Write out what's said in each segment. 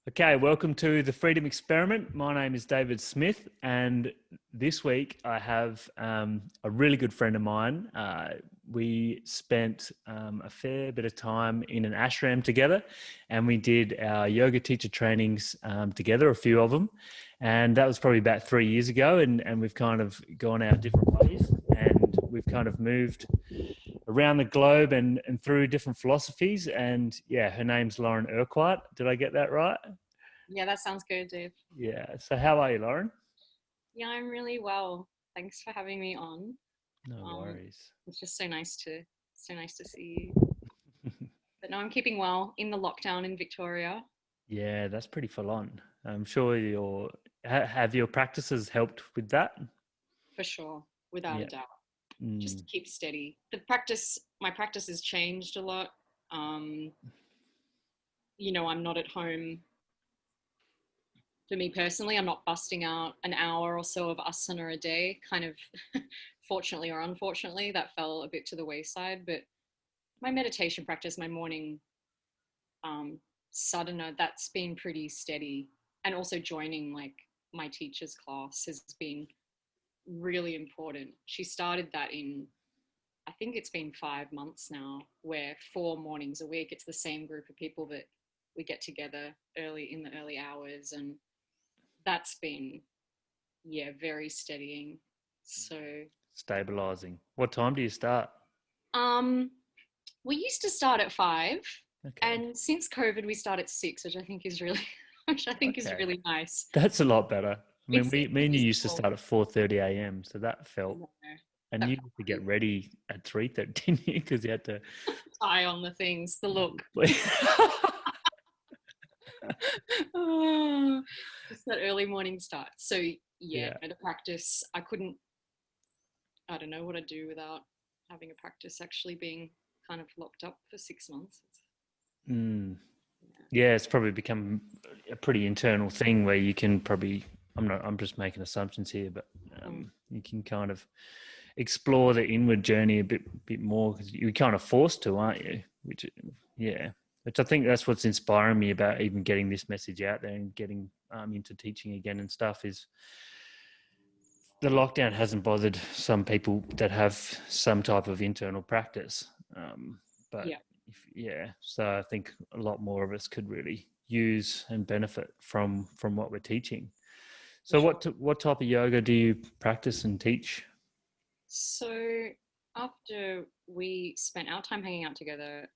Okay, welcome to the Freedom Experiment. My name is David Smith, and this week I have a really good friend of mine. We spent a fair bit of time in an ashram together, and we did our yoga teacher trainings together, a few of them, and that was probably about 3 years ago, and we've kind of gone our different ways, and we've kind of moved around the globe and through different philosophies. And yeah, her name's Lauren Urquhart. Did I get that right? Yeah, that sounds good, Dave. Yeah. So how are you, Lauren? Yeah, I'm really well. Thanks for having me on. No worries. It's just so nice to see you. But no, I'm keeping well in the lockdown in Victoria. Yeah, that's pretty full on. I'm sure have your practices helped with that? For sure, without a Yeah. doubt. Just Mm. to keep steady. My practice has changed a lot. Um, I'm not at home. For me personally, I'm not busting out an hour or so of asana a day. Kind of, fortunately or unfortunately, that fell a bit to the wayside. But my meditation practice, my morning sadhana, that's been pretty steady. And also joining like my teacher's class has been really important. She started that I think it's been 5 months now, where 4 mornings a week, it's the same group of people that we get together early in the early hours. And that's been, yeah, very steadying. So, Stabilizing. What time do you start? um, we used to start at 5, Okay. and since COVID, we start at 6, which I think is Okay. really nice. That's a lot better. I mean, It's me and you used to useful. start at 4:30 a.m. So that felt, No, and that you had to get ready at 3:30, didn't you? Because you had to. eye on the things, the look. Oh, just that early morning start. So yeah, Yeah. at a practice, I don't know what I'd do without having a practice actually being kind of locked up for 6 months. Mm. Yeah. Yeah, it's probably become a pretty internal thing where you can probably, I'm just making assumptions here, but Mm. you can kind of explore the inward journey a bit more because you're kind of forced to, aren't you? Yeah, which I think that's what's inspiring me about even getting this message out there and getting into teaching again and stuff is the lockdown hasn't bothered some people that have some type of internal practice. But Yeah, yeah, so I think a lot more of us could really use and benefit from what we're teaching. for So sure. what type of yoga do you practice and teach? So after we spent our time hanging out together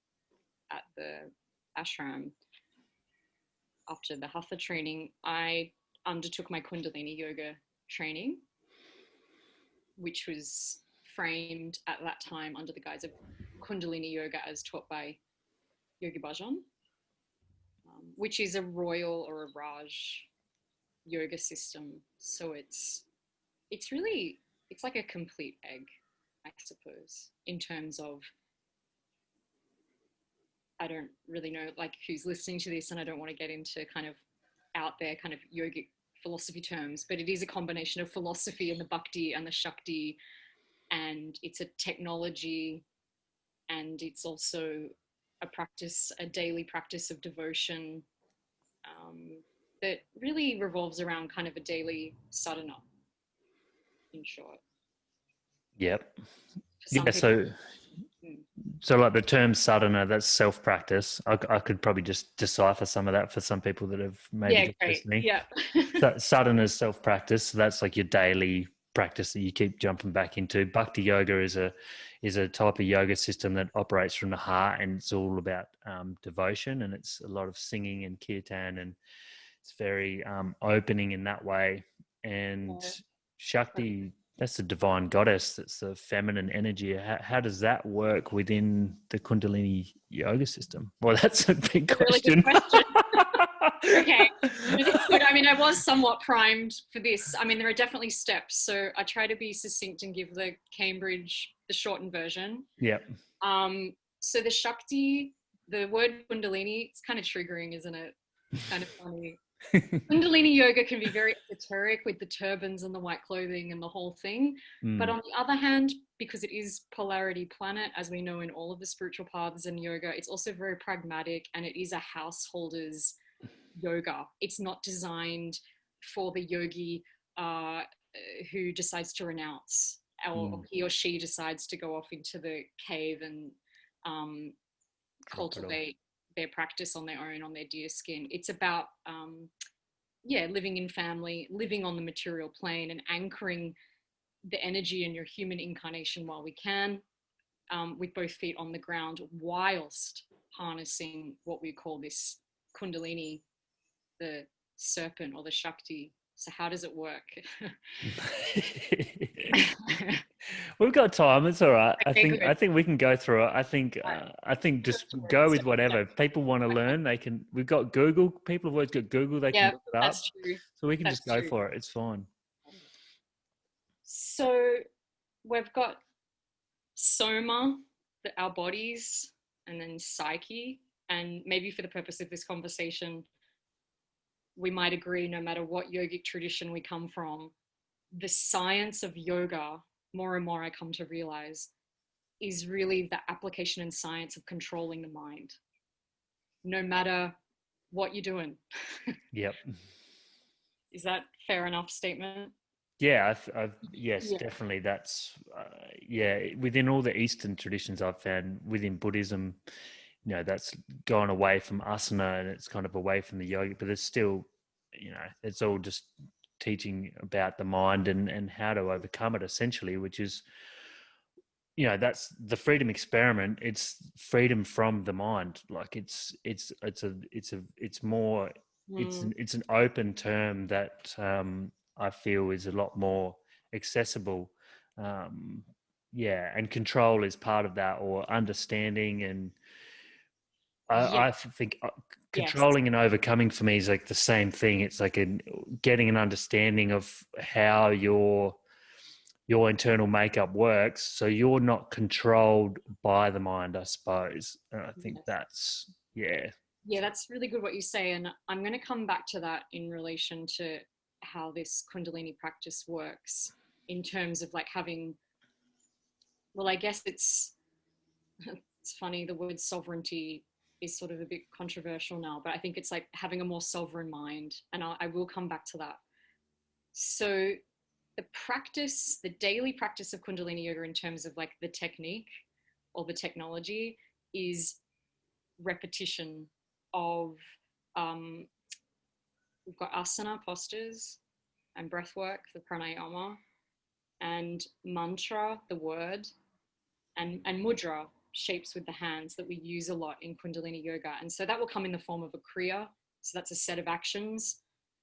at the ashram, after the Hatha training, I undertook my Kundalini yoga training, which was framed at that time under the guise of Kundalini yoga as taught by Yogi Bhajan, which is a royal or a Raj yoga system. So it's really it's like a complete egg, I suppose, in terms of I don't really know like who's listening to this, and I don't want to get into kind of out there kind of yogic philosophy terms, but it is a combination of philosophy and the bhakti and the shakti, and it's a technology, and it's also a daily practice of devotion, that really revolves around kind of a daily sadhana, in short. Yep. For some Yeah. people, mm, So like the term sadhana, that's self practice. I could probably just decipher some of that for some people that have maybe yeah, just great, listening. yeah. So sadhana is self practice. So that's like your daily practice that you keep jumping back into. Bhakti yoga is a type of yoga system that operates from the heart, and it's all about devotion, and it's a lot of singing and kirtan, and it's very opening in that way. And Yeah. shakti, that's the divine goddess, that's the feminine energy. How does that work within the Kundalini yoga system? Well, that's a big A really good question. question. Okay. No, this is good. I mean, I was somewhat primed for this. I mean, there are definitely steps. So I try to be succinct and give the shortened version. Yeah. So the Shakti, the word Kundalini, it's kind of triggering, isn't it? Kind of funny. Kundalini yoga can be very esoteric with the turbans and the white clothing and the whole thing. But Mm. on the other hand, because it is polarity planet, as we know in all of the spiritual paths and yoga, it's also very pragmatic, and it is a householder's yoga. It's not designed for the yogi who decides to renounce, or he or she decides to go off into the cave and cultivate their practice on their own, on their deer skin. It's about living in family, living on the material plane, and anchoring the energy in your human incarnation while we can, with both feet on the ground, whilst harnessing what we call this Kundalini, the serpent or the shakti. So how does it work? We've got time. It's all right. Okay, I think we can go through it. I think just go with whatever. If people want to learn, they can. We've got Google. People have always got Google. They can look it up. That's true. So we can just go for it. It's fine. So we've got soma, our bodies, and then psyche. And maybe for the purpose of this conversation, we might agree, no matter what yogic tradition we come from, the science of yoga, more and more I come to realize, is really the application and science of controlling the mind, no matter what you're doing. Yep. Is that fair enough statement? Yeah, yes, definitely. That's within all the Eastern traditions I've found, within Buddhism, that's gone away from asana and it's kind of away from the yoga, but it's still, it's all just teaching about the mind and how to overcome it, essentially, which is, that's the freedom experiment. It's freedom from the mind. Like it's more, it's an open term that I feel is a lot more accessible. And control is part of that, or understanding. And I think controlling and overcoming for me is like the same thing. It's like getting an understanding of how your internal makeup works, so you're not controlled by the mind, I suppose. And I think that's that's really good what you say, and I'm going to come back to that in relation to how this Kundalini practice works, in terms of like having, well, I guess it's funny, the word sovereignty is sort of a bit controversial now, but I think it's like having a more sovereign mind, and I will come back to that. So the daily practice of Kundalini yoga, in terms of like the technique or the technology, is repetition of, we've got asana postures and breath work, the pranayama, and mantra, the word, and mudra, shapes with the hands, that we use a lot in Kundalini yoga. And so that will come in the form of a kriya. So that's a set of actions.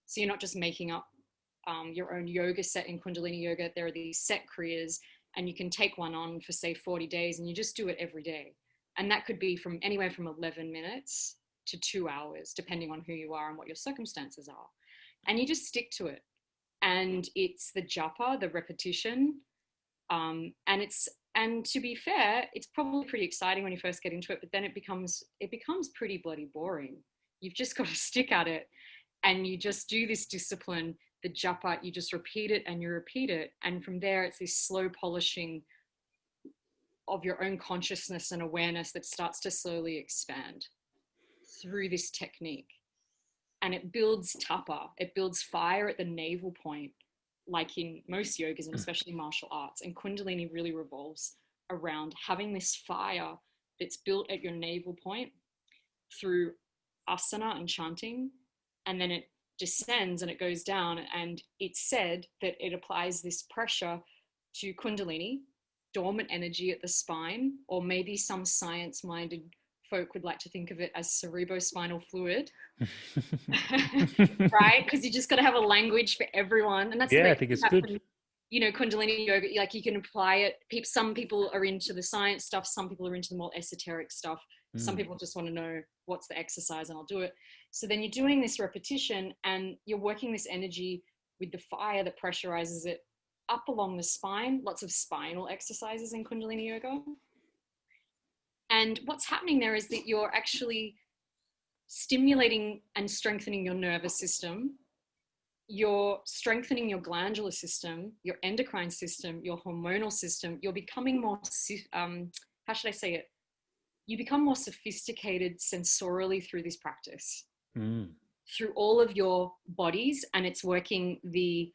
So you're not just making up your own yoga set in Kundalini yoga. There are these set kriyas, and you can take one on for, say, 40 days, and you just do it every day. And that could be from anywhere from 11 minutes to 2 hours, depending on who you are and what your circumstances are. And you just stick to it. And it's the japa, the repetition. And to be fair, it's probably pretty exciting when you first get into it, but then it becomes pretty bloody boring. You've just got to stick at it, and you just do this discipline, the japa. You just repeat it and you repeat it. And from there, it's this slow polishing of your own consciousness and awareness that starts to slowly expand through this technique. And it builds tapa, it builds fire at the navel point, like in most yogas and especially martial arts. And Kundalini really revolves around having this fire that's built at your navel point through asana and chanting, and then it descends and it goes down. And it's said that it applies this pressure to Kundalini, dormant energy at the spine, or maybe some science-minded folk would like to think of it as cerebrospinal fluid. Right? Because you just got to have a language for everyone. And that's I think it's good. Kundalini yoga, like you can apply it. Some people are into the science stuff. Some people are into the more esoteric stuff. Some people just want to know what's the exercise, and I'll do it. So then you're doing this repetition, and you're working this energy with the fire that pressurizes it up along the spine. Lots of spinal exercises in Kundalini yoga. And what's happening there is that you're actually stimulating and strengthening your nervous system. You're strengthening your glandular system, your endocrine system, your hormonal system. You're becoming more, how should I say it? You become more sophisticated sensorially through this practice. through all of your bodies, and it's working the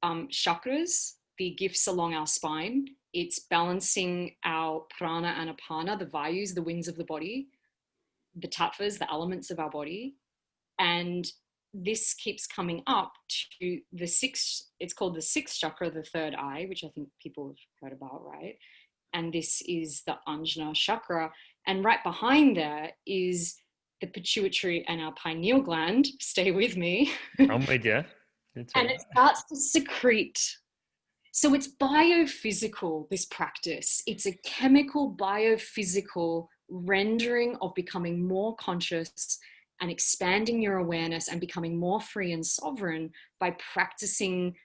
chakras, the gifts along our spine. It's balancing our prana and apana, the vayus, the winds of the body, the tattvas, the elements of our body. And this keeps coming up to the sixth, it's called the sixth chakra, the third eye, which I think people have heard about, right? And this is the Ajna chakra. And right behind there is the pituitary and our pineal gland. Stay with me. I'm with you. And it starts to secrete. So it's biophysical, this practice. It's a chemical, biophysical rendering of becoming more conscious and expanding your awareness and becoming more free and sovereign by practicing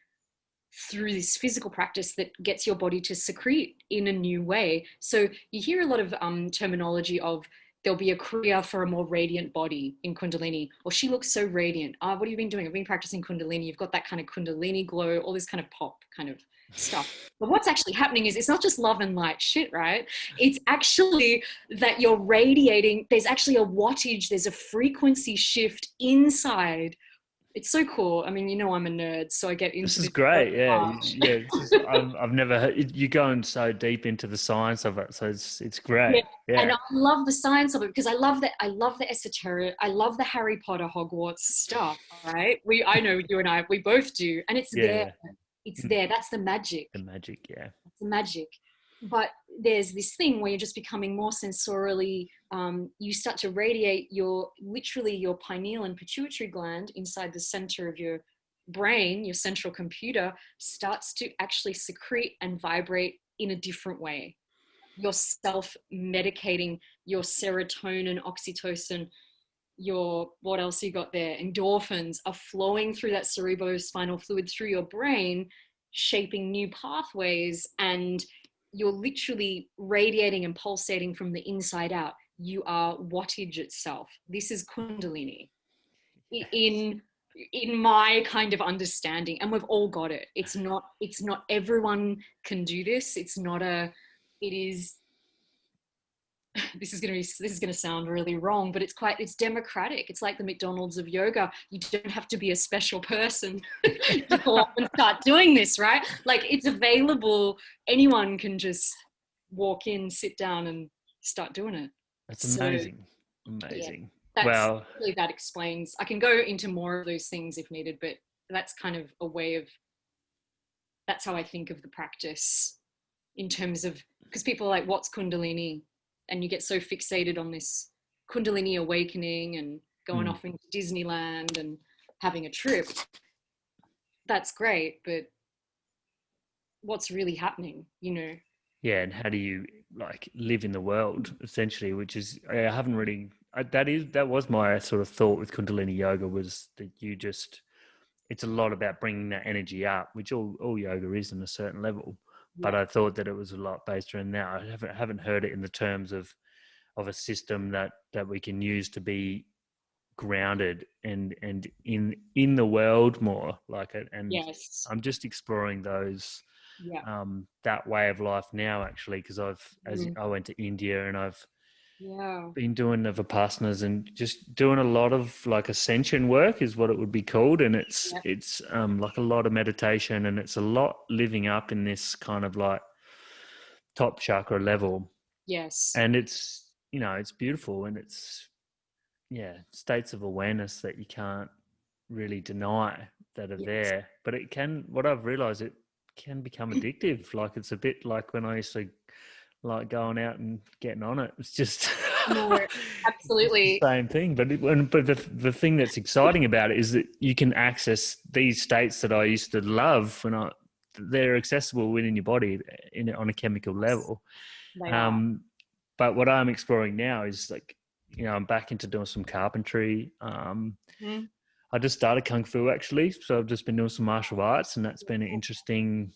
through this physical practice that gets your body to secrete in a new way. So you hear a lot of terminology of there'll be a kriya for a more radiant body in Kundalini, or she looks so radiant. What have you been doing? I've been practicing Kundalini. You've got that kind of Kundalini glow, all this kind of pop kind of stuff. But what's actually happening is it's not just love and light shit, right? It's actually that you're radiating. There's actually a wattage, there's a frequency shift inside. It's so cool. I mean, you know, I'm a nerd, so I get into this. Is this great. so Yeah, much. yeah. I've never heard you going so deep into the science of it, so it's great. Yeah. And Yeah, I love the science of it because I love that. I love the esoteric. I love the Harry Potter Hogwarts stuff. Right? I know you and I, we both do, and it's yeah, there. yeah. It's there. That's the magic. The magic. Yeah, That's the magic. But there's this thing where you're just becoming more sensorially. You start to radiate literally your pineal and pituitary gland inside the center of your brain. Your central computer starts to actually secrete and vibrate in a different way. You're self-medicating, your serotonin, oxytocin, your, what else you got there? Endorphins are flowing through that cerebrospinal fluid through your brain, shaping new pathways, and you're literally radiating and pulsating from the inside out. You are wattage itself. This is Kundalini in my kind of understanding, and we've all got it. It's not everyone can do this. It's not a, it is, this is going to sound really wrong, but it's democratic. It's like the McDonald's of yoga. You don't have to be a special person to go up and start doing this, right? Like, it's available. Anyone can just walk in, sit down, and start doing it. that's So amazing. yeah, Amazing. Well, that explains. I can go into more of those things if needed, but that's kind of a way of, that's how I think of the practice in terms of, because people are like, what's Kundalini? And you get so fixated on this Kundalini awakening and going off into Disneyland and having a trip. That's great, but what's really happening, you know? yeah, and how do you like live in the world essentially? Which is I haven't really. That was my sort of thought with Kundalini yoga, was that you just, it's a lot about bringing that energy up, which all yoga is on a certain level. But Yeah. I thought that it was a lot based around that. I haven't heard it in the terms of a system that we can use to be grounded and in the world more like it. And Yes. I'm just exploring those Yeah. that way of life now, actually, because I went to India and I've Yeah. been doing the Vipassanas and just doing a lot of like ascension work is what it would be called. And Yeah. it's like a lot of meditation, and it's a lot living up in this kind of like top chakra level. Yes. And it's, it's beautiful, and it's, yeah, states of awareness that you can't really deny that are Yes. there. But it can, what I've realized, it can become addictive. Like, it's a bit like when I used to like going out and getting on it. It's just No, it's the absolutely. same thing. But the thing that's exciting about it is that you can access these states that I used to love they're accessible within your body on a chemical level. They are. But what I'm exploring now is like, I'm back into doing some carpentry. Mhm. I just started Kung Fu, actually. So I've just been doing some martial arts, and that's been an interesting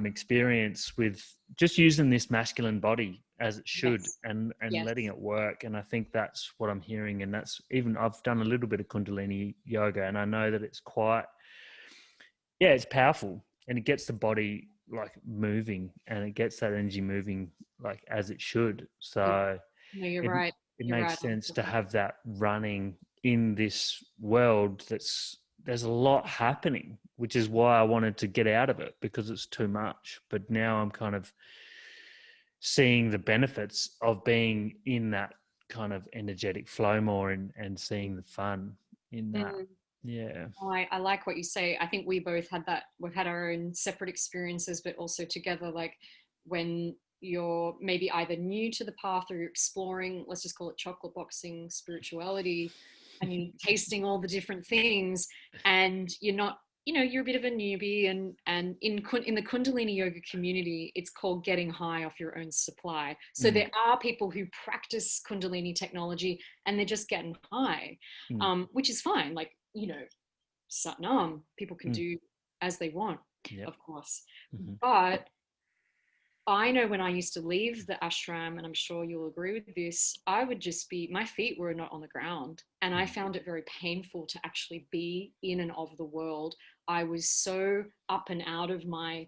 experience with just using this masculine body as it should, Yes. and Yes. letting it work. And I think that's what I'm hearing. And that's, even I've done a little bit of Kundalini yoga, and I know that it's quite, yeah, it's powerful, and it gets the body like moving, and it gets that energy moving like as it should. Yeah. So No, you're it right. it You're right. makes sense to have that running in this world there's a lot happening, which is why I wanted to get out of it, because it's too much. But now I'm kind of seeing the benefits of being in that kind of energetic flow more, and seeing the fun in that. Mm. Yeah. I like what you say. I think we both had that. We've had our own separate experiences, but also together. Like when you're maybe either new to the path or you're exploring, let's just call it chocolate boxing spirituality, and you're tasting all the different things, and you're not, you're a bit of a newbie. And in the Kundalini yoga community, it's called getting high off your own supply. So there are people who practice Kundalini technology and they're just getting high, which is fine. Like, Satnam, people can do as they want, of course. But I know when I used to leave the ashram, and I'm sure you'll agree with this, I would just my feet were not on the ground. And I found it very painful to actually be in and of the world. I was so up and out of my,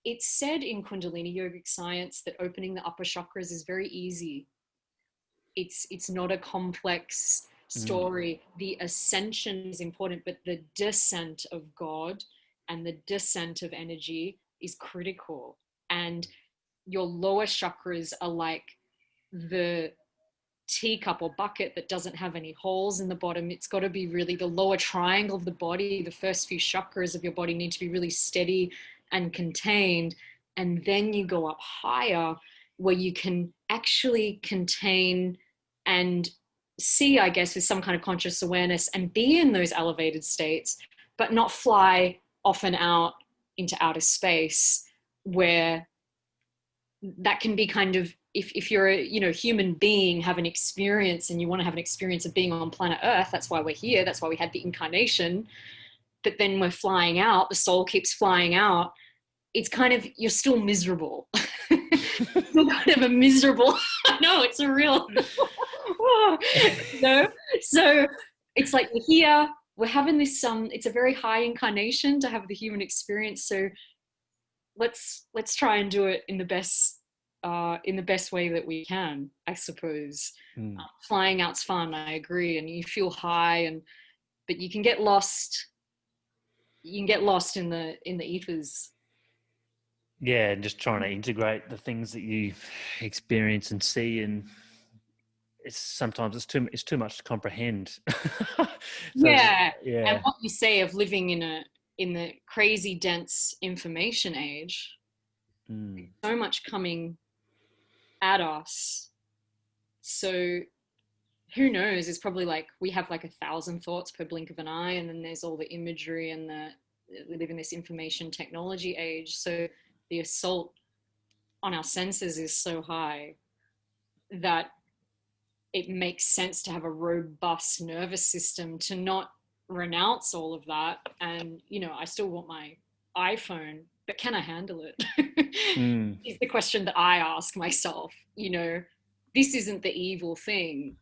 it's said in Kundalini yogic science that opening the upper chakras is very easy. It's not a complex story. The ascension is important, but the descent of God and the descent of energy is critical. And your lower chakras are like the teacup or bucket that doesn't have any holes in the bottom. It's got to be really the lower triangle of the body. The first few chakras of your body need to be really steady and contained. And then you go up higher, where you can actually contain and see, I guess, with some kind of conscious awareness and be in those elevated states, but not fly off and out into outer space, where that can be kind of, if you're a human being, have an experience, and you want to have an experience of being on planet Earth. That's why we're here. That's why we had the incarnation. But then we're flying out. The soul keeps flying out. It's kind of, you're still miserable. Still kind of a miserable. I know, it's a real. So it's like we're here. We're having this. It's a very high incarnation to have the human experience. So let's try and do it in the best way that we can, I suppose. Flying out's fun, I agree, and you feel high, but you can get lost. You can get lost in the ethers. Yeah, and just trying to integrate the things that you experience and see, and sometimes it's too much to comprehend. Yeah, and what you say of living in the crazy dense information age, so much coming at us. So who knows? It's probably like we have like 1,000 thoughts per blink of an eye, and then there's all the imagery and we live in this information technology age. So the assault on our senses is so high that it makes sense to have a robust nervous system to not renounce all of that. And I still want my iPhone, but can I handle it? Is the question that I ask myself. This isn't the evil thing.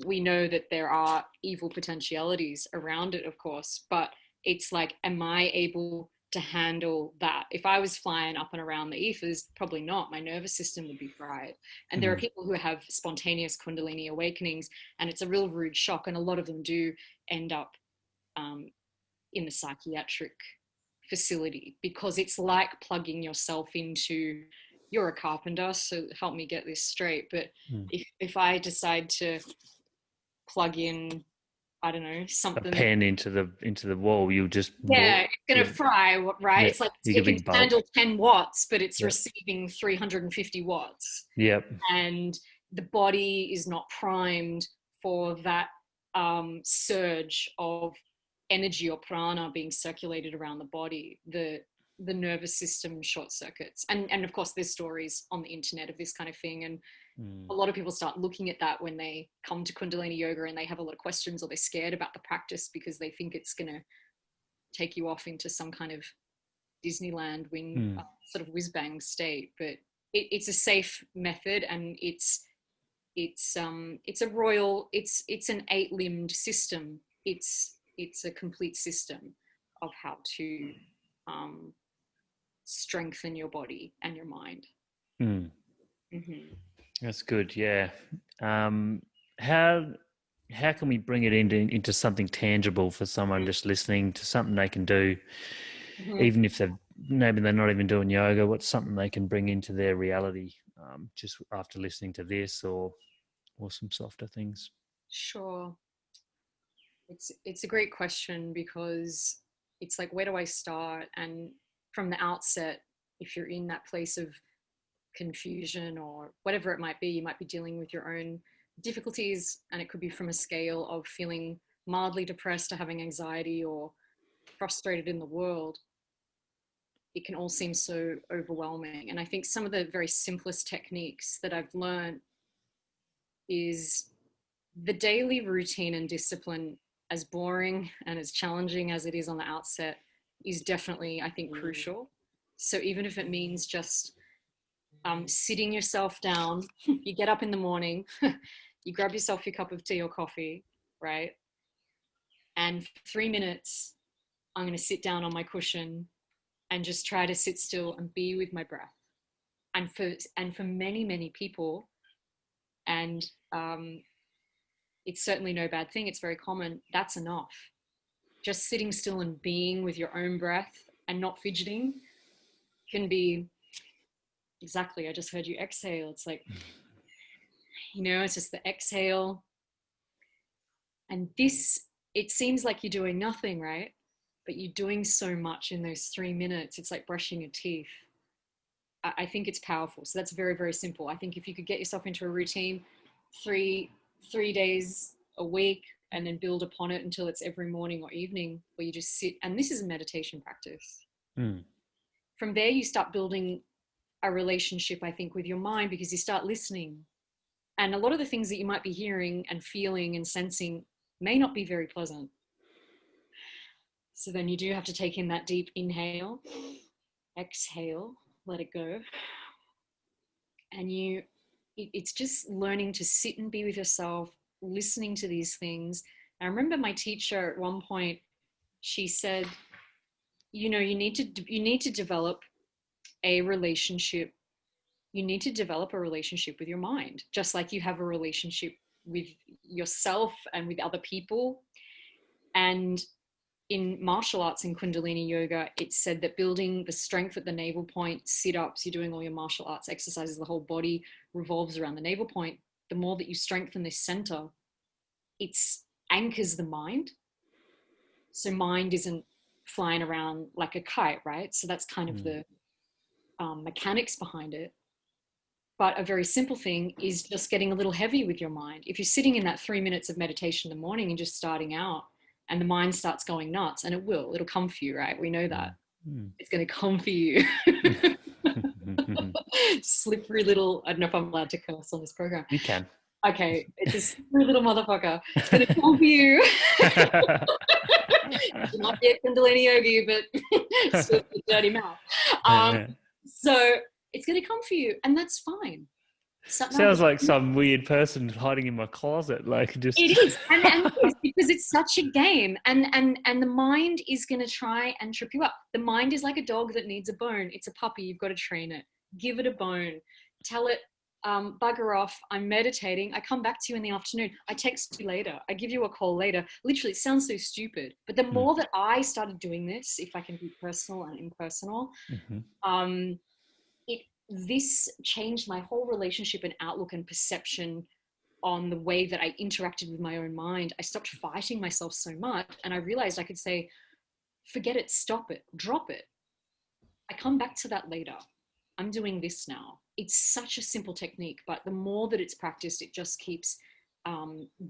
We know that there are evil potentialities around it, of course, but it's like, am I able to handle that? If I was flying up and around the ethers, probably not. My nervous system would be fried. And there are people who have spontaneous Kundalini awakenings, and it's a real rude shock. And a lot of them do end up in the psychiatric facility, because it's like plugging yourself into, you're a carpenter, so help me get this straight. But if I decide to plug in, I don't know, something, a pen into the wall, you just it's gonna fry, right? Yeah. It's like it can handle 10 watts, but it's receiving 350 watts. And the body is not primed for that surge of energy or prana being circulated around the body. The nervous system short circuits, and of course there's stories on the internet of this kind of thing, and a lot of people start looking at that when they come to Kundalini yoga, and they have a lot of questions, or they're scared about the practice because they think it's going to take you off into some kind of Disneyland sort of whiz bang state. But it's a safe method, and it's an 8-limbed system. It's a complete system of how to strengthen your body and your mind. That's good. Yeah. how can we bring it into something tangible for someone just listening, to something they can do, even if maybe they're not even doing yoga? What's something they can bring into their reality, just after listening to this, or some softer things? Sure. It's a great question, because it's like, where do I start? And from the outset, if you're in that place of confusion or whatever it might be, you might be dealing with your own difficulties, and it could be from a scale of feeling mildly depressed to having anxiety or frustrated in the world. It can all seem so overwhelming. And I think some of the very simplest techniques that I've learned is the daily routine and discipline, as boring and as challenging as it is on the outset, is definitely, I think, crucial. So even if it means just sitting yourself down, you get up in the morning, you grab yourself your cup of tea or coffee, right? And for 3 minutes, I'm going to sit down on my cushion and just try to sit still and be with my breath. And for many, many people, and it's certainly no bad thing, it's very common, that's enough. Just sitting still and being with your own breath and not fidgeting can be, exactly, I just heard you exhale. It's like, it's just the exhale. And this, it seems like you're doing nothing, right? But you're doing so much in those 3 minutes. It's like brushing your teeth. I think it's powerful. So that's very, very simple. I think if you could get yourself into a routine, three days a week, and then build upon it until it's every morning or evening where you just sit. And this is a meditation practice. From there, you start building a relationship, I think, with your mind, because you start listening. And a lot of the things that you might be hearing and feeling and sensing may not be very pleasant. So then you do have to take in that deep inhale, exhale, let it go. And it's just learning to sit and be with yourself, listening to these things. I remember my teacher at one point, she said, you need to develop a relationship. You need to develop a relationship with your mind, just like you have a relationship with yourself and with other people. And in martial arts and Kundalini yoga, it's said that building the strength at the navel point, sit-ups, you're doing all your martial arts exercises, the whole body revolves around the navel point. The more that you strengthen this center, it anchors the mind. So mind isn't flying around like a kite, right? So that's kind of the mechanics behind it. But a very simple thing is just getting a little heavy with your mind. If you're sitting in that 3 minutes of meditation in the morning and just starting out, and the mind starts going nuts, and it'll come for you, right? We know that. It's going to come for you. Slippery little, I don't know if I'm allowed to curse on this program. You can. Okay, it's a slippery little motherfucker. It's going to come for you. Not yet Kundalini yogi, but still a dirty mouth. So it's going to come for you, and that's fine. Sounds like some weird person hiding in my closet, like just. It is, and it is, because it's such a game, and the mind is going to try and trip you up. The mind is like a dog that needs a bone. It's a puppy. You've got to train it. Give it a bone. Tell it, bugger off. I'm meditating. I come back to you in the afternoon. I text you later. I give you a call later. Literally, it sounds so stupid, but the more that I started doing this, if I can be personal and impersonal, this changed my whole relationship and outlook and perception on the way that I interacted with my own mind. I stopped fighting myself so much, and I realized I could say, forget it, stop it, drop it. I come back to that later. I'm doing this now. It's such a simple technique, but the more that it's practiced, it just keeps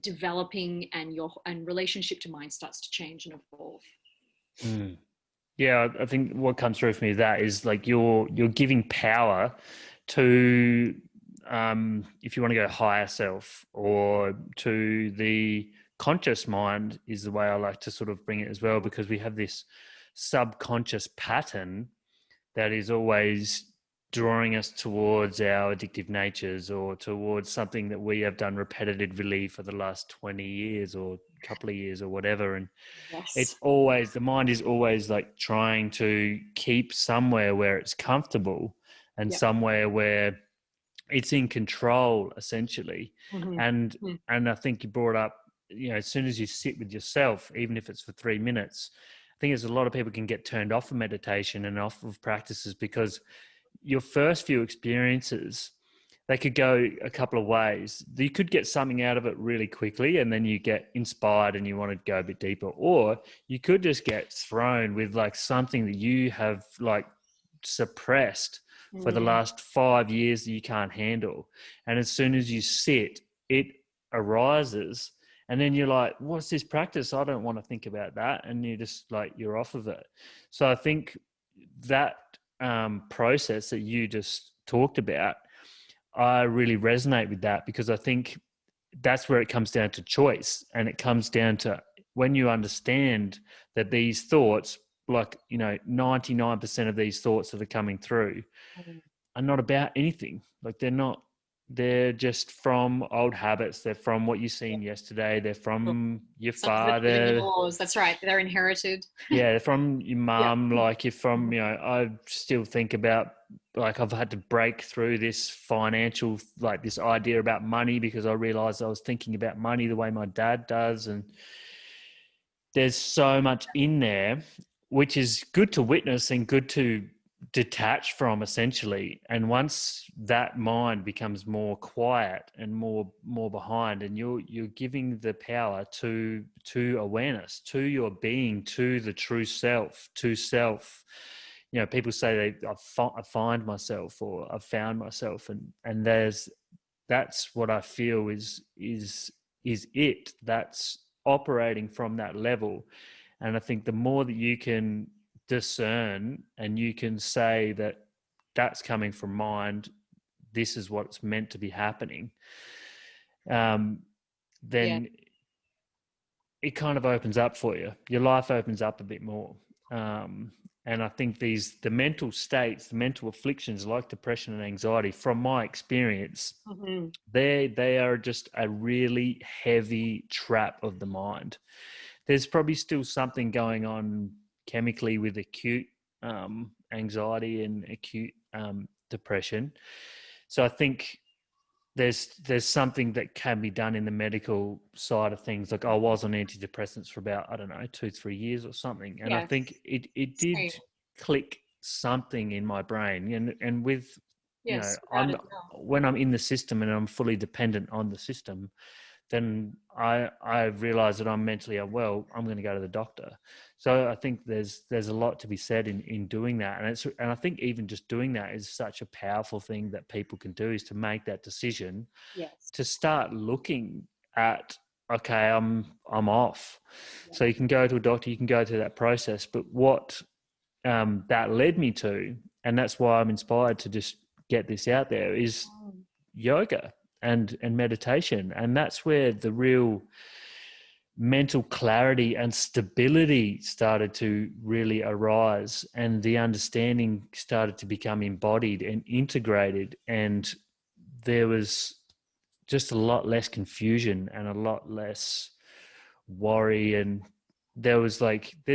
developing, and relationship to mind starts to change and evolve. Yeah, I think what comes through for me that is like you're giving power to, if you want to go higher self, or to the conscious mind, is the way I like to sort of bring it as well, because we have this subconscious pattern that is always drawing us towards our addictive natures, or towards something that we have done repetitively for the last 20 years or couple of years or whatever. And it's always, the mind is always like trying to keep somewhere where it's comfortable, and somewhere where it's in control essentially. Mm-hmm. And Mm-hmm. and I think you brought up, as soon as you sit with yourself, even if it's for 3 minutes, I think there's a lot of people can get turned off of meditation and off of practices because your first few experiences, they could go a couple of ways. You could get something out of it really quickly and then you get inspired and you want to go a bit deeper, or you could just get thrown with like something that you have like suppressed for the last 5 years that you can't handle. And as soon as you sit, it arises. And then you're like, what's this practice? I don't want to think about that. And you just like, you're off of it. So I think that process that you just talked about, I really resonate with that, because I think that's where it comes down to choice. And it comes down to when you understand that these thoughts, like, 99% of these thoughts that are coming through are not about anything. Like they're just from old habits. They're from what you seen yesterday. They're from your Sometimes it's even father. yours. That's right. They're inherited. Yeah, they're from your Yeah. mum. Like you're from, I still think about, like, I've had to break through this financial, like this idea about money, because I realized I was thinking about money the way my dad does. And there's so much in there, which is good to witness and good to detach from essentially. And once that mind becomes more quiet and more behind, and you're giving the power to awareness, to your being, to the true self, to self. People say I find myself, or I've found myself, and that's what I feel is it. That's operating from that level. And I think the more that you can discern and you can say that that's coming from mind, this is what's meant to be happening, Yeah. then it kind of opens up for you. Your life opens up a bit more. And I think the mental states, the mental afflictions like depression and anxiety, from my experience, Mm-hmm. they are just a really heavy trap of the mind. There's probably still something going on chemically with acute anxiety and acute depression. So I think there's something that can be done in the medical side of things. Like I was on antidepressants for about, I don't know, 2-3 years or something. And I Yeah. think it Same. did click something in my brain. And with, Yes. Without a I'm doubt. when I'm in the system and I'm fully dependent on the system, then I realize that I'm mentally unwell, I'm going to go to the doctor. So I think there's a lot to be said in doing that. And I think even just doing that is such a powerful thing that people can do, is to make that decision, Yes. to start looking at, okay, I'm off. Yeah. So you can go to a doctor, you can go through that process. But what that led me to, and that's why I'm inspired to just get this out there, is yoga and meditation. And that's where the real mental clarity and stability started to really arise, and the understanding started to become embodied and integrated, and there was just a lot less confusion and a lot less worry. And there's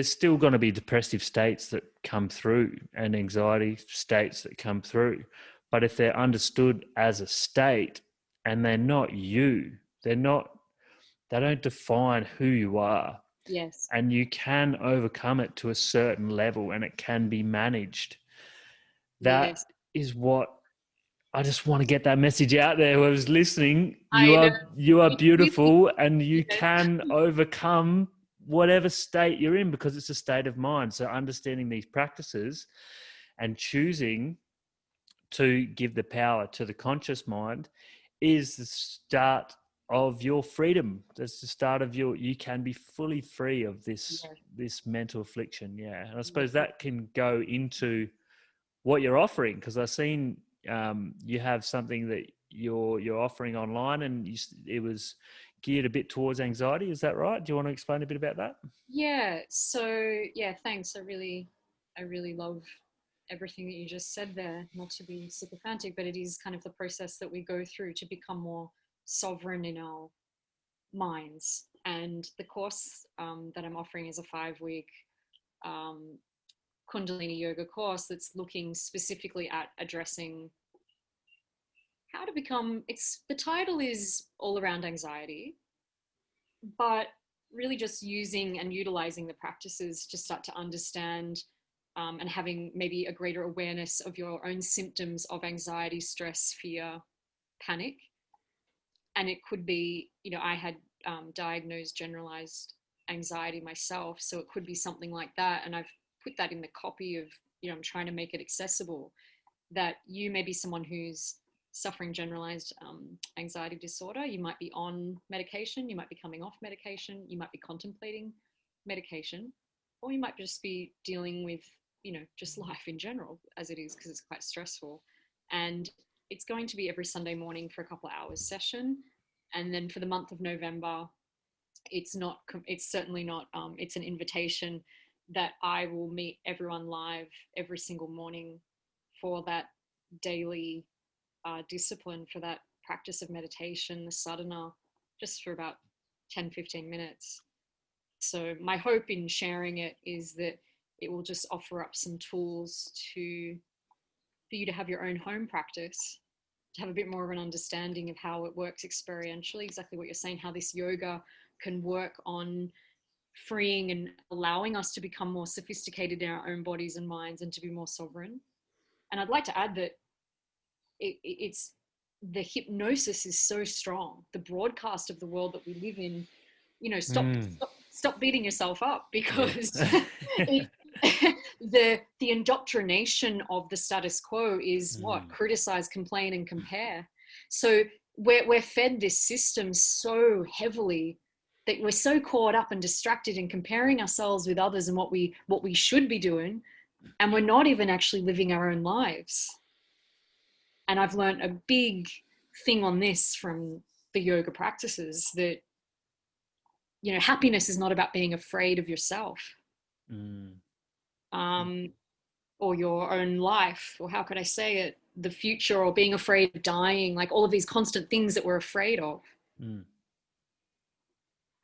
still going to be depressive states that come through and anxiety states that come through, but if they're understood as a state and they're not you, they don't define who you are, Yes. and you can overcome it to a certain level and it can be managed. That Yes. is what I just want to get that message out there. Whoever's listening, I know. you are Really. beautiful, and you Yes. can overcome whatever state you're in, because it's a state of mind. So understanding these practices and choosing to give the power to the conscious mind is the start of your freedom. That's the start of you can be fully free of this Yes. mental affliction. Yeah. And I suppose Yes. that can go into what you're offering, because I've seen you have something that you're offering online, and it was geared a bit towards anxiety. Is that right? Do you want to explain a bit about that? Yeah. So yeah, thanks. I really love everything that you just said there. Not to be sycophantic, but it is kind of the process that we go through to become more sovereign in our minds. And the course that I'm offering is a 5-week um, Kundalini yoga course that's looking specifically at addressing how how to become, the title is all around anxiety, but really just using and utilizing the practices to start to understand and having maybe a greater awareness of your own symptoms of anxiety, stress, fear, panic. And it could be, I had diagnosed generalized anxiety myself. So it could be something like that. And I've put that in the copy of, I'm trying to make it accessible, that you may be someone who's suffering generalized anxiety disorder. You might be on medication, you might be coming off medication, you might be contemplating medication, or you might just be dealing with, just life in general as it is, because it's quite stressful. And it's going to be every Sunday morning for a couple of hours session. And then for the month of November, it's certainly not, it's an invitation that I will meet everyone live every single morning for that daily discipline, for that practice of meditation, the sadhana, just for about 10-15 minutes. So my hope in sharing it is that it will just offer up some tools for you to have your own home practice, to have a bit more of an understanding of how it works experientially, exactly what you're saying, how this yoga can work on freeing and allowing us to become more sophisticated in our own bodies and minds and to be more sovereign. And I'd like to add that it's the hypnosis is so strong. The broadcast of the world that we live in, stop beating yourself up, because the indoctrination of the status quo is what? Criticize, complain, and compare. So we're fed this system so heavily that we're so caught up and distracted in comparing ourselves with others and what we should be doing, and we're not even actually living our own lives. And I've learned a big thing on this from the yoga practices, that happiness is not about being afraid of yourself, or your own life, or how could I say it, the future, or being afraid of dying, like all of these constant things that we're afraid of.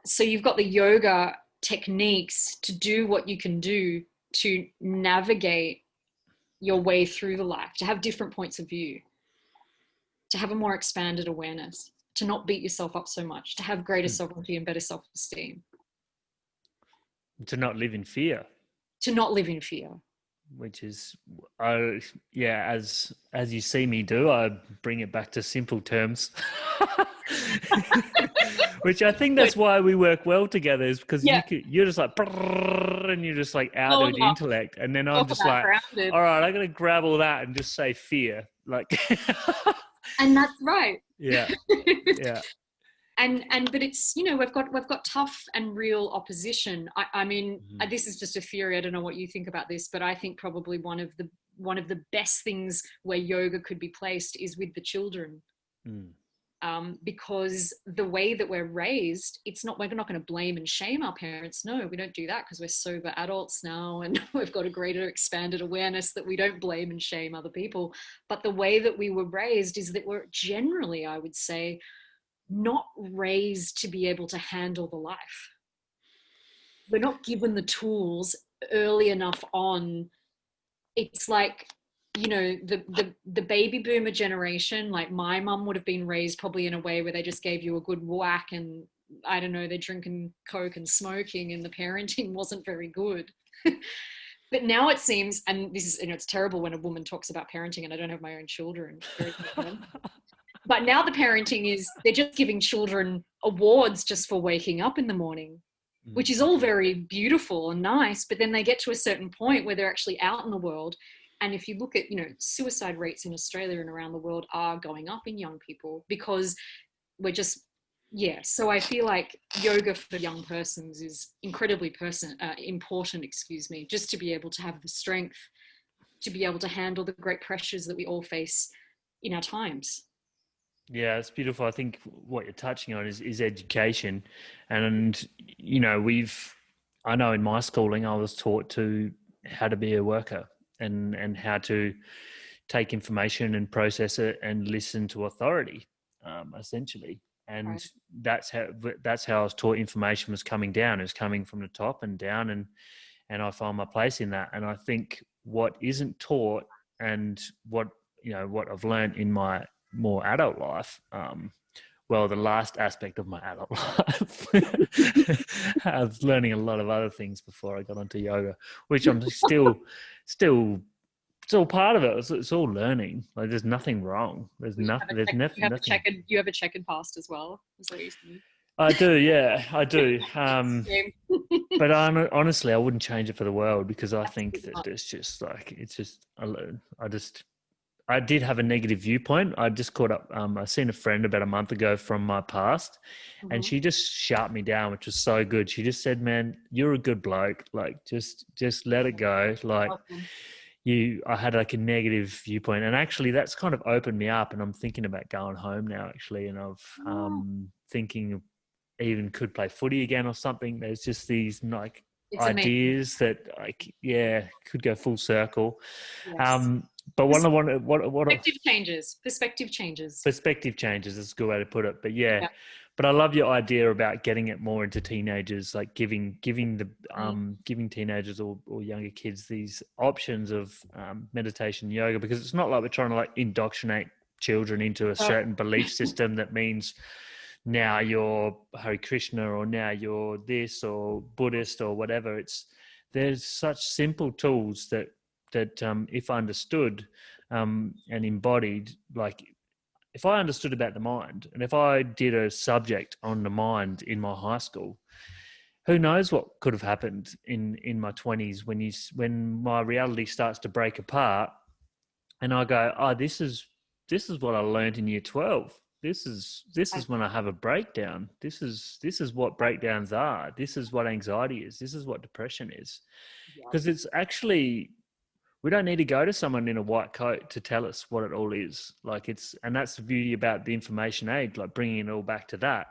So you've got the yoga techniques to do what you can do to navigate your way through the life, to have different points of view, to have a more expanded awareness, to not beat yourself up so much, to have greater sovereignty and better self-esteem. To not live in fear. To not live in fear. Which is, as you see me do, I bring it back to simple terms. Which I think that's why we work well together, is because you're just like, and you're just like out with the intellect, and then I'm just like, grounded. All right, I'm gonna grab all that and just say fear, like. And that's right. Yeah. But it's, we've got tough and real opposition. I mean, this is just a theory. I don't know what you think about this, but I think probably one of the best things where yoga could be placed is with the children. Because the way that we're raised, we're not going to blame and shame our parents. No, we don't do that, because we're sober adults now, and we've got a greater expanded awareness that we don't blame and shame other people. But the way that we were raised is that we're generally, I would say, not raised to be able to handle the life. We're not given the tools early enough on. It's like, the baby boomer generation, like my mum would have been raised probably in a way where they just gave you a good whack, and I don't know, they're drinking Coke and smoking, and the parenting wasn't very good. But now it seems, and this is, it's terrible when a woman talks about parenting, and I don't have my own children. But now the parenting is, they're just giving children awards just for waking up in the morning, which is all very beautiful and nice. But then they get to a certain point where they're actually out in the world. And if you look at, suicide rates in Australia and around the world are going up in young people, because we're just, So I feel like yoga for young persons is incredibly important, just to be able to have the strength to be able to handle the great pressures that we all face in our times. Yeah, it's beautiful. I think what you're touching on is education. And, I know in my schooling, I was taught how to be a worker and how to take information and process it and listen to authority, essentially. And that's how I was taught information was coming down. It was coming from the top and down, and I find my place in that. And I think what isn't taught, and what I've learned in my more adult life, well, the last aspect of my adult life, I was learning a lot of other things before I got onto yoga, which I'm still it's all part of it. It's all learning. Like there's nothing wrong. There's nothing. There's nothing. You have a checkered past as well. Is what you're saying. I do, yeah, I do. Same. But honestly, I wouldn't change it for the world, because I think Absolutely that not. it's just like I did have a negative viewpoint. I just caught up. I seen a friend about a month ago from my past, and Mhm. she just shut me down, which was so good. She just said, "Man, you're a good bloke. Like, just let it go. Like, Awesome. I had like a negative viewpoint, and actually that's kind of opened me up, and I'm thinking about going home now actually, and I've Oh, thinking even could play footy again or something. There's just these like it's amazing. ideas that like, yeah, could go full circle. Yes. um but Pers- what Perspective changes. Perspective changes. perspective changes is a good way to put it, but yeah. Yeah. But I love your idea about getting it more into teenagers, like giving Mm. giving teenagers or younger kids these options of meditation, yoga, because it's not like we're trying to like indoctrinate children into a Oh, certain belief system that means now you're Hare Krishna or now you're this or Buddhist or whatever. There's such simple tools that if understood and embodied, like if I understood about the mind, and if I did a subject on the mind in my high school, who knows what could have happened in my 20s when my reality starts to break apart, and I go, oh, this is what I learned in year 12. This is when I have a breakdown. This is what breakdowns are. This is what anxiety is. This is what depression is. yeah. Because it's actually, we don't need to go to someone in a white coat to tell us what it all is. Like and that's the beauty about the information age, like bringing it all back to that.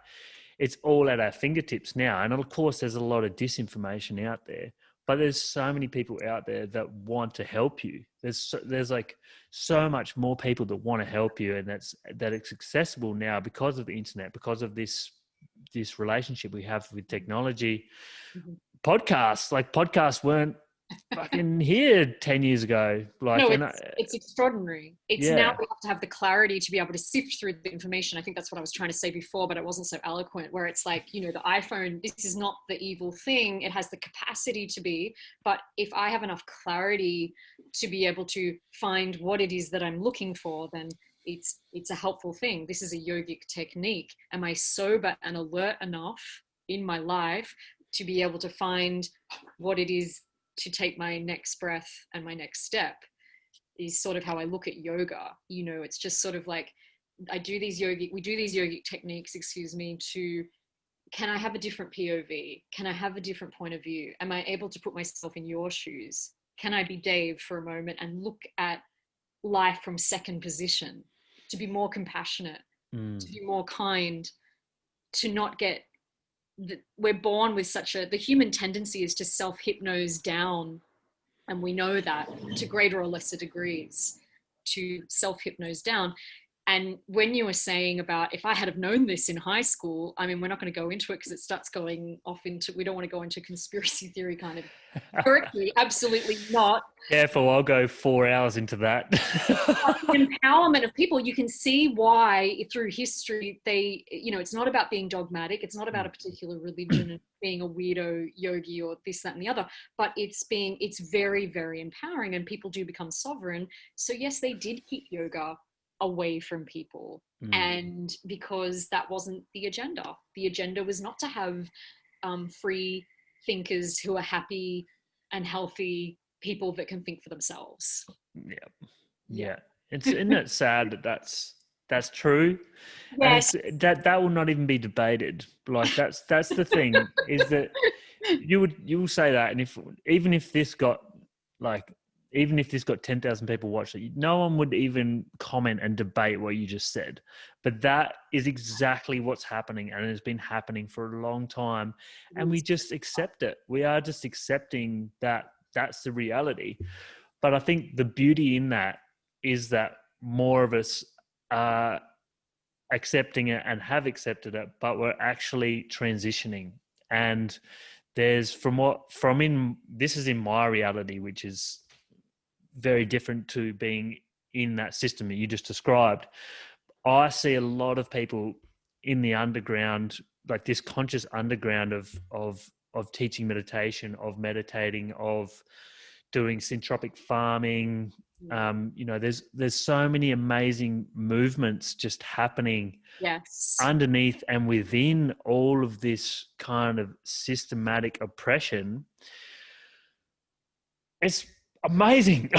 It's all at our fingertips now. And of course, there's a lot of disinformation out there, but there's so many people out there that want to help you. There's like so much more people that want to help you, and that it's accessible now because of the internet, because of this relationship we have with technology. Mhm. Podcasts weren't fucking here 10 years ago. No, it's extraordinary. It's now Yeah. we have to have the clarity to be able to sift through the information. I think that's what I was trying to say before, but it wasn't so eloquent, where it's like, the iPhone, this is not the evil thing. It has the capacity to be, but if I have enough clarity to be able to find what it is that I'm looking for, then it's a helpful thing. This is a yogic technique. Am I sober and alert enough in my life to be able to find what it is to take my next breath and my next step? Is sort of how I look at yoga. It's just sort of like we do these yogic techniques, can I have a different POV? Can I have a different point of view? Am I able to put myself in your shoes? Can I be Dave for a moment and look at life from second position, to be more compassionate, Mm. to be more kind, to not get we're born with the human tendency is to self-hypnose down, and we know that to greater or lesser degrees, to self-hypnose down. And when you were saying about, if I had have known this in high school, I mean, we're not going to go into it because it starts going off into, we don't want to go into conspiracy theory kind of territory. Absolutely not. Careful, I'll go 4 hours into that. The empowerment of people, you can see why through history it's not about being dogmatic, it's not about a particular religion and being a weirdo yogi or this, that, and the other, but it's very, very empowering, and people do become sovereign. So yes, they did keep yoga away from people, and because that wasn't the agenda was not to have free thinkers who are happy and healthy people that can think for themselves. Yeah. Isn't it sad that that's true? And Yes. it's that will not even be debated. Like that's the thing, is that you will say that, and even if this got 10,000 people watch it, no one would even comment and debate what you just said. But that is exactly what's happening, and it has been happening for a long time, and we just accept it. We are just accepting that that's the reality. But I think the beauty in that is that more of us are accepting it and have accepted it, but we're actually transitioning. And there's this is in my reality, which is very different to being in that system that you just described. I see a lot of people in the underground, like this conscious underground of teaching meditation, of meditating, of doing syntropic farming. There's so many amazing movements just happening Yes. underneath and within all of this kind of systematic oppression. It's amazing.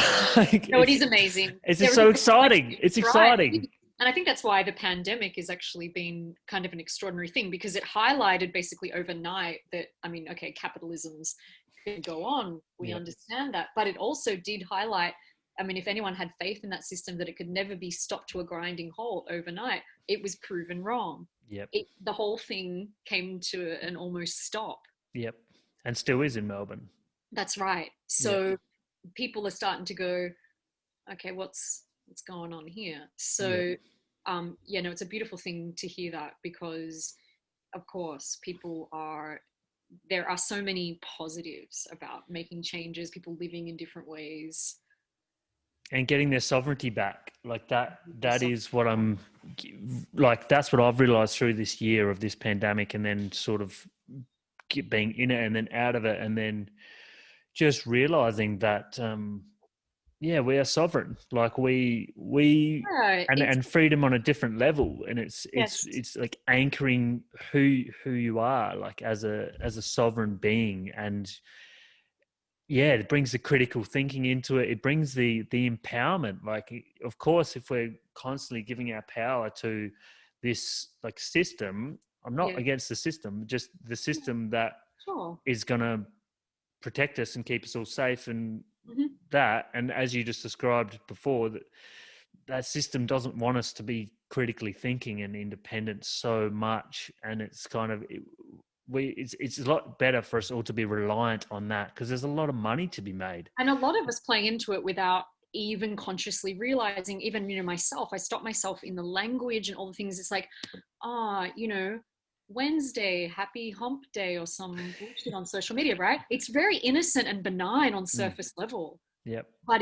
No, it is amazing. It's just so exciting. It's exciting. And I think that's why the pandemic has actually been kind of an extraordinary thing, because it highlighted basically overnight that, I mean, okay, capitalism's can go on. We understand that. But it also did highlight, I mean, if anyone had faith in that system, that it could never be stopped to a grinding halt overnight, it was proven wrong. Yep. The whole thing came to an almost stop. Yep. And still is in Melbourne. That's right. So people are starting to go, okay, what's going on here? So, it's a beautiful thing to hear that, because of course there are so many positives about making changes, people living in different ways. And getting their sovereignty back. Like that is what I'm like, that's what I've realized through this year of this pandemic, and then sort of being in it and then out of it, and then just realizing that, we are sovereign. Like and freedom on a different level. And it's like anchoring who you are, like as a sovereign being. And it brings the critical thinking into it. It brings the empowerment. Like, of course, if we're constantly giving our power to this like system, I'm not against the system, just the system that is going to protect us and keep us all safe, and that. And as you just described before, that system doesn't want us to be critically thinking and independent so much. And it's kind of, it's a lot better for us all to be reliant on that, because there's a lot of money to be made. And a lot of us playing into it without even consciously realizing. Even, myself, I stop myself in the language and all the things. It's like, Wednesday, happy hump day, or some bullshit on social media, right? It's very innocent and benign on surface level. Yep. But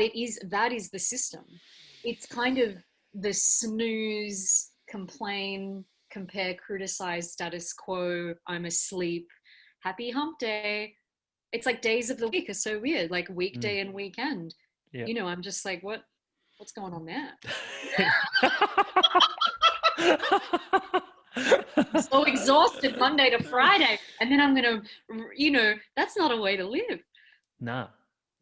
that is the system. It's kind of the snooze, complain, compare, criticize, status quo, I'm asleep, happy hump day. It's like days of the week are so weird, like weekday and weekend. Yep. I'm just like, what's going on there? I'm so exhausted Monday to Friday, and then I'm going to, that's not a way to live. No,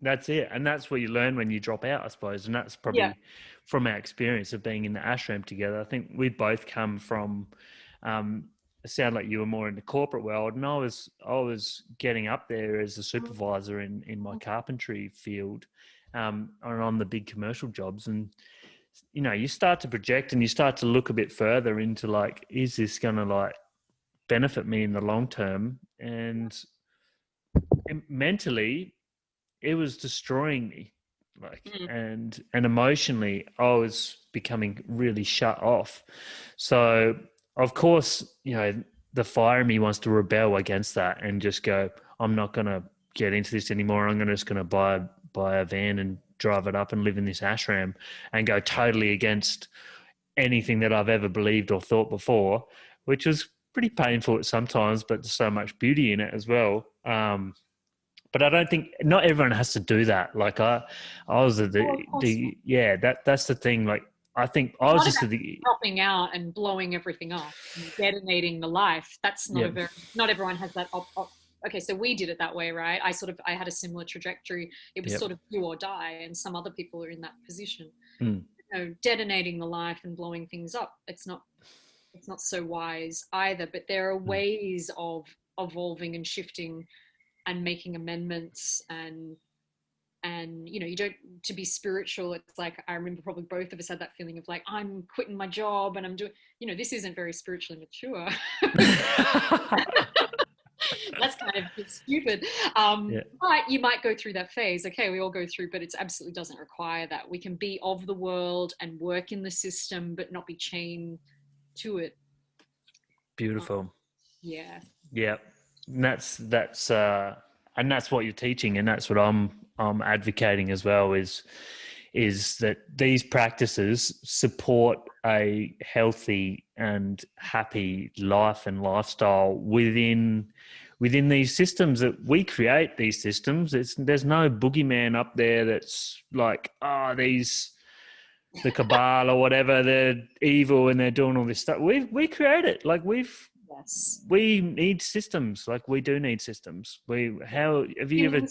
that's it. And that's what you learn when you drop out, I suppose. And that's probably from our experience of being in the ashram together. I think we both come from, it sounded like you were more in the corporate world, and I was getting up there as a supervisor in my carpentry field, and on the big commercial jobs. And you start to project and you start to look a bit further into like, is this going to like benefit me in the long term? And mentally, it was destroying me, like, and emotionally, I was becoming really shut off. So of course, the fire in me wants to rebel against that and just go, I'm not going to get into this anymore. I'm just going to buy a van and drive it up and live in this ashram, and go totally against anything that I've ever believed or thought before, which was pretty painful at sometimes, but so much beauty in it as well. But I don't think, not everyone has to do that. Like I was that's the thing. Like, I think I was just dropping out and blowing everything up, and detonating the life. That's not not everyone has that. Okay, so we did it that way, right? I had a similar trajectory. It was sort of do or die, and some other people are in that position. Detonating the life and blowing things up. It's not so wise either. But there are ways of evolving and shifting and making amendments, and you don't, to be spiritual. It's like, I remember probably both of us had that feeling of like, I'm quitting my job and I'm doing, this isn't very spiritually mature. That's kind of stupid. But you might go through that phase. Okay, we all go through, but it absolutely doesn't require that. We can be of the world and work in the system, but not be chained to it. Beautiful. Yeah. And that's what you're teaching, and that's what I'm advocating as well, is is that these practices support a healthy and happy life and lifestyle within these systems that we create. These systems, there's no boogeyman up there that's like, the cabal or whatever, they're evil and they're doing all this stuff. We create it. Like Yes. we need systems. Like we do need systems. How have you ever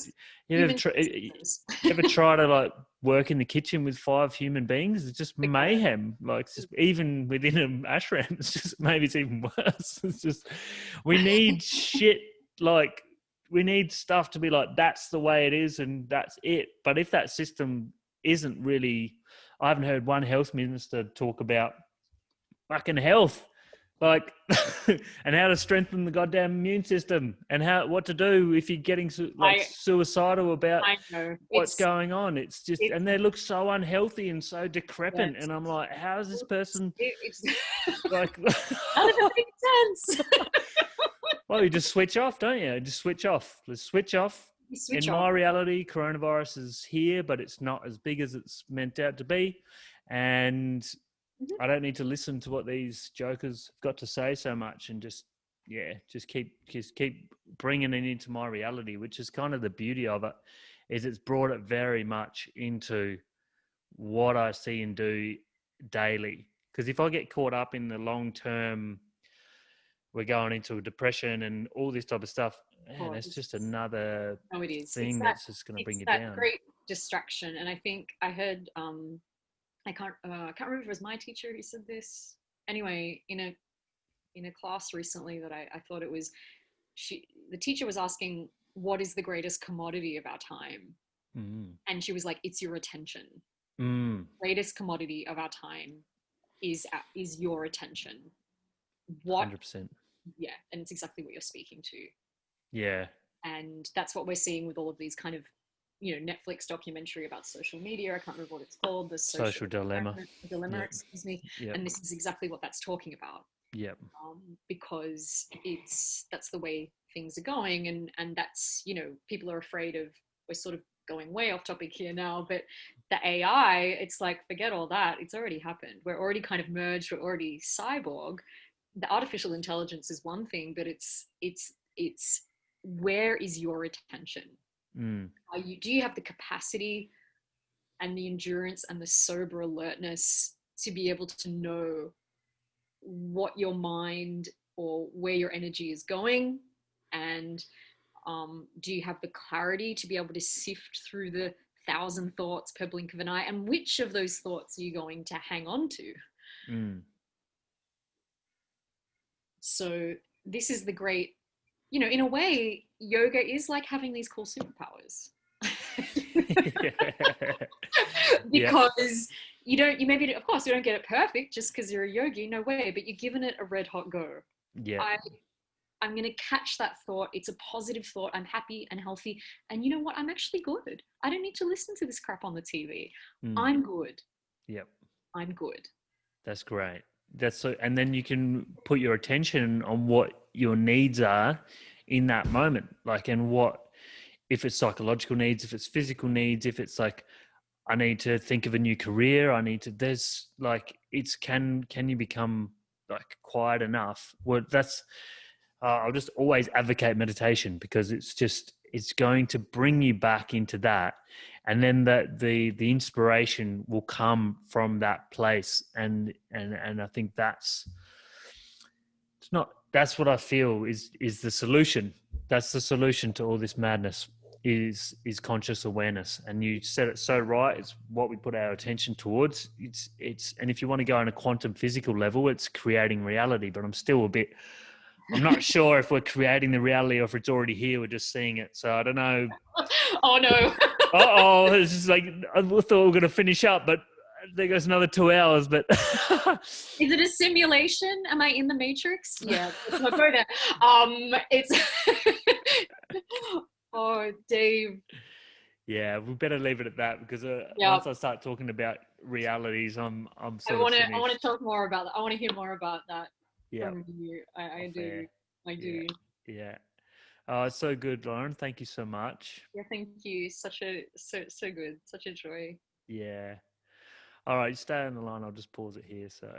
tried to like work in the kitchen with 5 human beings? It's just mayhem. Like it's just, even within an ashram, it's just, maybe it's even worse. It's just, we need shit. Like we need stuff to be like, that's the way it is and that's it. But if that system isn't really, I haven't heard one health minister talk about fucking health, like, and how to strengthen the goddamn immune system, and what to do if you're getting suicidal about what's going on. It's just, and they look so unhealthy and so decrepit, and I'm like, how is this person like? How does it make sense? Well, you just switch off, don't you? Just switch off. Let's switch off. In my reality, coronavirus is here, but it's not as big as it's meant out to be. And I don't need to listen to what these jokers have got to say so much, and just keep bringing it into my reality, which is kind of the beauty of it, is it's brought it very much into what I see and do daily. Because if I get caught up in the long term, we're going into a depression and all this type of stuff, man, it's just another thing that's just going to bring you down. It's that great distraction. And I think I heard, I can't remember if it was my teacher who said this. Anyway, in a class recently that I thought it was, the teacher was asking, what is the greatest commodity of our time? And she was like, it's your attention. Greatest commodity of our time is your attention. 100%. Yeah, and it's exactly what you're speaking to. Yeah. And that's what we're seeing with all of these kind of, Netflix documentary about social media. I can't remember what it's called. The social dilemma. Yep. Excuse me. Yep. And this is exactly what that's talking about. Yep. Because that's the way things are going, and that's, people are afraid of. We're sort of going way off topic here now, but the AI, it's like, forget all that. It's already happened. We're already kind of merged. We're already cyborg. The artificial intelligence is one thing, but it's where is your attention? Do you have the capacity and the endurance and the sober alertness to be able to know what your mind or where your energy is going? And do you have the clarity to be able to sift through the 1,000 thoughts per blink of an eye? And which of those thoughts are you going to hang on to? So this is the great, in a way, yoga is like having these cool superpowers. Because you maybe, of course, you don't get it perfect just because you're a yogi, no way, but you're giving it a red hot go. Yeah. I'm going to catch that thought. It's a positive thought. I'm happy and healthy. And you know what? I'm actually good. I don't need to listen to this crap on the TV. I'm good. Yep. I'm good. That's great. And then you can put your attention on what your needs are in that moment. Like, and if it's psychological needs, if it's physical needs, if it's like, I need to think of a new career. There's like, can you become like quiet enough? Well, I'll just always advocate meditation, because it's going to bring you back into that. And then the inspiration will come from that place. And I think that's what I feel is the solution. That's the solution to all this madness is conscious awareness. And you said it so right. It's what we put our attention towards. And if you want to go on a quantum physical level, it's creating reality. But I'm not sure if we're creating the reality or if it's already here. We're just seeing it. So I don't know. Oh no. It's just like, I thought we were going to finish up, but there goes another 2 hours. But is it a simulation? Am I in the Matrix? Yeah, let's not go there. It's oh, Dave. Yeah, we better leave it at that, because once I start talking about realities, I'm sort of finished. I want to talk more about that. I want to hear more about that. Yeah, from you. I do. Yeah. Oh, it's so good, Lauren. Thank you so much. Yeah, thank you. So good. Such a joy. Yeah. All right, stay on the line. I'll just pause it here. So,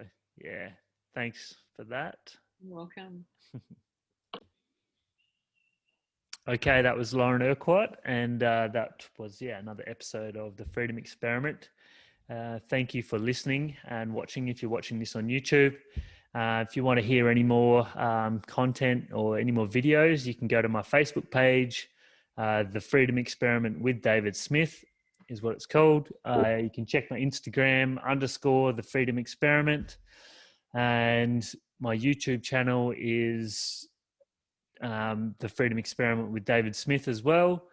yeah, thanks for that. You're welcome. Okay, that was Lauren Urquhart, and that was, another episode of the Freedom Experiment. Thank you for listening and watching if you're watching this on YouTube. If you want to hear any more content or any more videos, you can go to my Facebook page, The Freedom Experiment with David Smith is what it's called. You can check my Instagram _ The Freedom Experiment. And my YouTube channel is The Freedom Experiment with David Smith as well.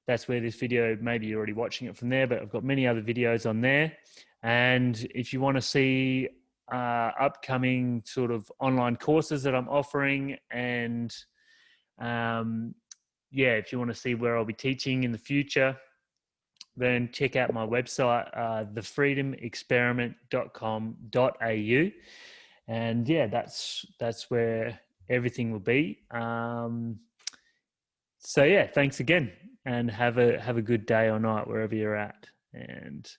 That's where this video, maybe you're already watching it from there, but I've got many other videos on there. And if you want to see upcoming sort of online courses that I'm offering, and if you want to see where I'll be teaching in the future, then check out my website, thefreedomexperiment.com.au. And that's where everything will be. So thanks again, and have a good day or night wherever you're at, and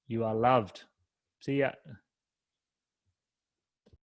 you are loved. See ya.